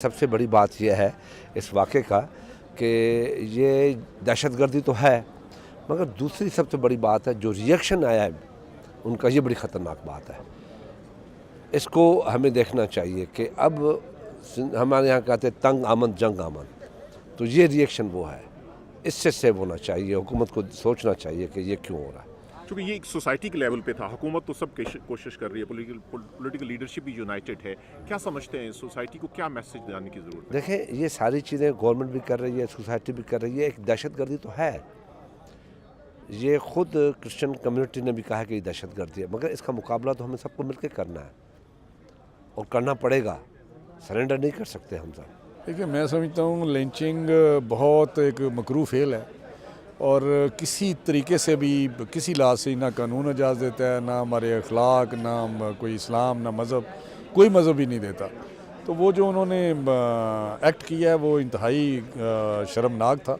सबसे बड़ी बात यह है इस वाक़े का कि ये दहशतगर्दी तो है, मगर दूसरी सबसे बड़ी बात है जो रिएक्शन आया है उनका, ये बड़ी ख़तरनाक बात है। इसको हमें देखना चाहिए कि अब हमारे यहाँ कहते हैं तंग आमद जंग आमद, तो ये रिएक्शन वो है, इससे सेव होना चाहिए। हुकूमत को सोचना चाहिए कि ये क्यों हो रहा है। क्योंकि ये एक सोसाइटी के लेवल पे था, हुकूमत तो सब कोशिश कर रही है, पॉलिटिकल लीडरशिप भी यूनाइटेड है। क्या समझते हैं सोसाइटी को क्या मैसेज देने की ज़रूरत है? देखें, ये सारी चीज़ें गवर्नमेंट भी कर रही है, सोसाइटी भी कर रही है। एक दहशतगर्दी तो है, ये खुद क्रिश्चियन कम्युनिटी ने भी कहा है कि ये दहशतगर्दी है, मगर इसका मुकाबला तो हमें सबको मिलकर करना है और करना पड़ेगा। सरेंडर नहीं कर सकते हम सब। देखिए, मैं समझता हूँ लिंचिंग बहुत एक मकरूह फेल है और किसी तरीके से भी किसी लिहाज से ना कानून इजाज़त देता है, ना हमारे अखलाक, ना कोई इस्लाम, ना मज़हब, कोई मज़हब ही नहीं देता। तो वो जो उन्होंने एक्ट किया है वो इंतहाई शर्मनाक था,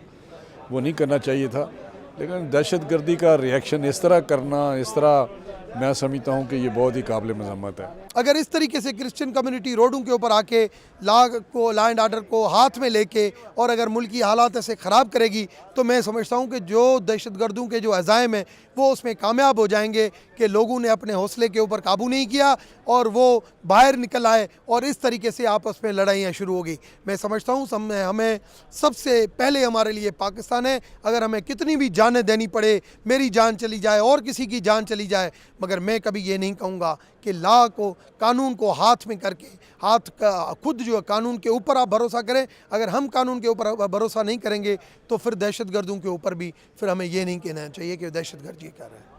वो नहीं करना चाहिए था। लेकिन दहशतगर्दी का रिएक्शन इस तरह करना, इस तरह मैं समझता हूँ कि ये बहुत ही काबिल मज़म्मत है। अगर इस तरीके से क्रिश्चियन कम्युनिटी रोडों के ऊपर आके लॉ एंड ऑर्डर को हाथ में लेके और अगर मुल्क की हालात ऐसे ख़राब करेगी, तो मैं समझता हूँ कि जो दहशतगर्दों के जो अज़ाइम हैं वो उसमें कामयाब हो जाएंगे कि लोगों ने अपने हौसले के ऊपर काबू नहीं किया और वो बाहर निकल आए और इस तरीके से आपस में लड़ाइयाँ शुरू हो गई। मैं समझता हूँ हमें सबसे पहले हमारे लिए पाकिस्तान है। अगर हमें कितनी भी जानें देनी पड़े, मेरी जान चली जाए और किसी की जान चली जाए, मगर मैं कभी ये नहीं कहूँगा कि लॉ को, कानून को हाथ में करके खुद जो कानून के ऊपर आप भरोसा करें। अगर हम कानून के ऊपर भरोसा नहीं करेंगे तो फिर दहशतगर्दों के ऊपर भी फिर हमें ये नहीं कहना चाहिए कि दहशतगर्द ये कर रहे हैं।